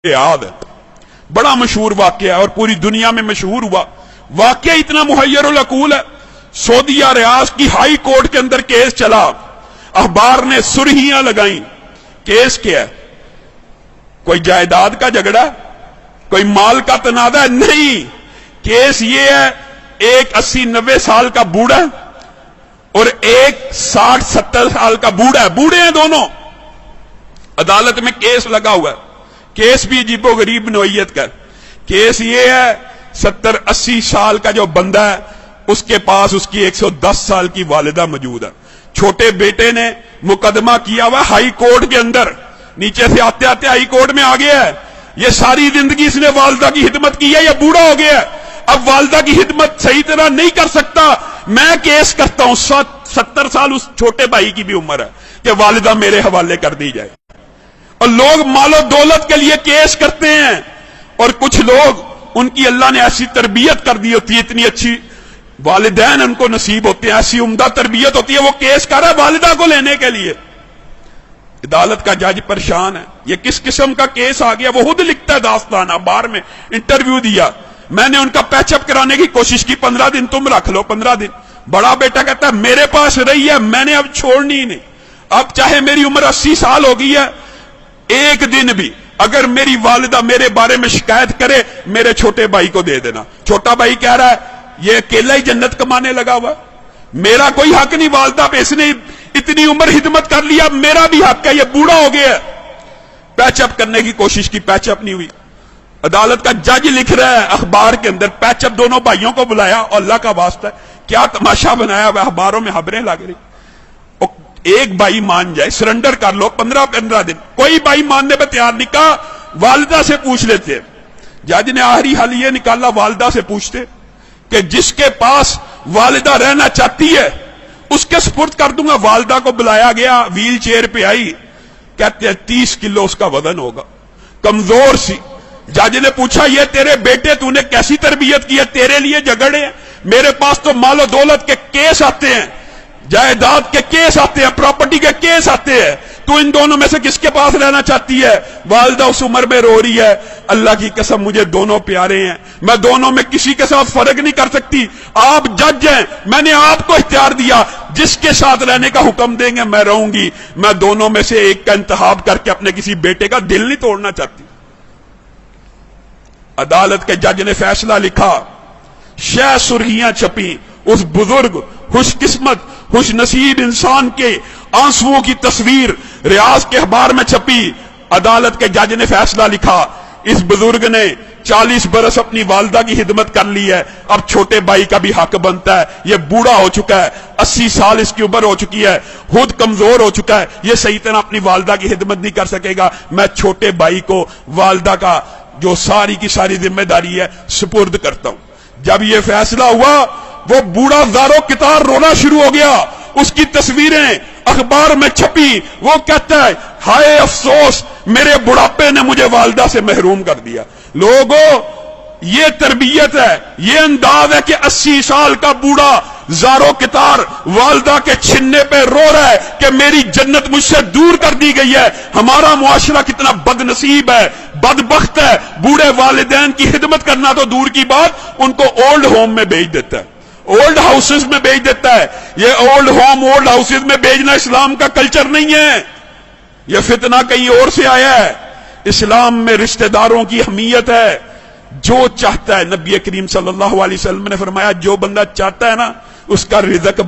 याद है, बड़ा मशहूर वाकया है और पूरी दुनिया में मशहूर हुआ। वाकया इतना मुहय्यरुल अकूल है। सऊदीया रियाज की हाई कोर्ट के अंदर केस चला, अखबार ने सुर्खियां लगाई। केस क्या है? कोई जायदाद का झगड़ा, कोई माल का तनाजा? नहीं, केस ये है, एक 80-90 साल का बूढ़ा और एक 60-70 साल का बूढ़ा है, बूढ़े हैं दोनों, अदालत में केस लगा हुआ है। केस भी अजीबो गरीब नौइयत का। केस ये है, 70-80 साल का जो बंदा है उसके पास उसकी 110 साल की वालिदा मौजूद है। छोटे बेटे ने मुकदमा किया हुआ हाई कोर्ट के अंदर, नीचे से आते आते हाई कोर्ट में आ गया है। ये सारी जिंदगी इसने वालिदा की खिदमत की है, ये बूढ़ा हो गया है, अब वालिदा की खिदमत सही तरह नहीं कर सकता। मैं केस करता हूं, 70 साल उस छोटे भाई की भी उम्र है कि वालिदा मेरे हवाले कर दी जाए। और लोग मालो दौलत के लिए केस करते हैं, और कुछ लोग उनकी अल्लाह ने ऐसी तरबियत कर दी होती है, इतनी अच्छी वालिदैन उनको नसीब होते हैं, ऐसी उम्दा तरबियत होती है, वो केस कर रहा है वालिदा को लेने के लिए। अदालत का जज परेशान है, ये किस किस्म का केस आ गया। वो खुद लिखता है दास्तान, अखबार में इंटरव्यू दिया। मैंने उनका पैचअप कराने की कोशिश की, 15 दिन तुम रख लो, 15 दिन। बड़ा बेटा कहता है मेरे पास रही है, मैंने अब छोड़नी ही नहीं। अब चाहे मेरी उम्र 80 साल हो गई है, एक दिन भी अगर मेरी वालिदा मेरे बारे में शिकायत करे, मेरे छोटे भाई को दे देना। छोटा भाई कह रहा है ये अकेला ही जन्नत कमाने लगा हुआ, मेरा कोई हक नहीं वालिदा पे, इसने इतनी उम्र हिदमत कर लिया, मेरा भी हक है, ये बूढ़ा हो गया। पैचअप करने की कोशिश की, पैचअप नहीं हुई। अदालत का जज लिख रहा है अखबार के अंदर, पैचअप दोनों भाइयों को बुलाया, और अल्लाह का वास्ता क्या तमाशा बनाया हुआ, अखबारों में खबरें लग रही। एक भाई मान जाए, सरेंडर कर लो, 15-15 दिन। कोई भाई मानने पर तैयार नहीं, कहा वालिदा से पूछ लेते। जज ने आखिरी हल ये निकाला, वालिदा से पूछते कि जिसके पास वालिदा रहना चाहती है उसके सुपुर्द कर दूंगा। वालिदा को बुलाया गया, व्हील चेयर पे आई, कहते हैं 30 किलो उसका वजन होगा, कमजोर सी। जज ने पूछा ये तेरे बेटे तूने कैसी तरबियत की है, तेरे लिए झगड़े हैं, मेरे पास तो मालो दौलत के केस आते हैं, जायदाद के केस आते हैं, प्रॉपर्टी के केस आते हैं, तू इन दोनों में से किसके पास रहना चाहती है? वालिदा उस उम्र में रो रही है, अल्लाह की कसम मुझे दोनों प्यारे हैं, मैं दोनों में किसी के साथ फर्क नहीं कर सकती। आप जज हैं, मैंने आपको इख्तियार दिया, जिसके साथ रहने का हुक्म देंगे मैं रहूंगी। मैं दोनों में से एक का इंतखाब करके अपने किसी बेटे का दिल नहीं तोड़ना चाहती। अदालत के जज ने फैसला लिखा, शह सुर्खियां छपी, उस बुजुर्ग खुशकिस्मत खुशनसीब इंसान के आंसुओं की तस्वीर रियाज के अखबार में छपी। अदालत के जज ने फैसला लिखा, इस बुजुर्ग ने 40 बरस अपनी वालिदा की खिदमत कर ली है, अब छोटे भाई का भी हक बनता है। ये बूढ़ा हो चुका है, 80 साल इसकी उम्र हो चुकी है, खुद कमजोर हो चुका है, ये सही तरह अपनी वालिदा की खिदमत नहीं कर सकेगा। मैं छोटे भाई को वालिदा का जो सारी की सारी जिम्मेदारी है सुपुर्द करता हूं। जब ये फैसला हुआ, वो बूढ़ा ज़ारो कितार रोना शुरू हो गया, उसकी तस्वीरें अखबार में छपी। वो कहता है हाय अफसोस, मेरे बुढ़ापे ने मुझे वालिदा से महरूम कर दिया। लोगों, ये तरबियत है, ये अंदाज है कि 80 साल का बूढ़ा ज़ारो कितार वालिदा के छिन्ने पे रो रहा है कि मेरी जन्नत मुझसे दूर कर दी गई है। हमारा मुआशरा कितना बदनसीब है, बदबख्त है, बूढ़े वालिदैन की खिदमत करना तो दूर की बात, उनको ओल्ड होम में भेज देता है, ओल्ड हाउसेज में भेज देता है। ये ओल्ड होम ओल्ड हाउसेज में भेजना इस्लाम का कल्चर नहीं है, यह फितना कहीं और से आया है। इस्लाम में रिश्तेदारों की अहमियत है। जो चाहता है, नबी करीम सल्लल्लाहु अलैहि वसल्लम ने फरमाया, जो बंदा चाहता है ना उसका रिज़्क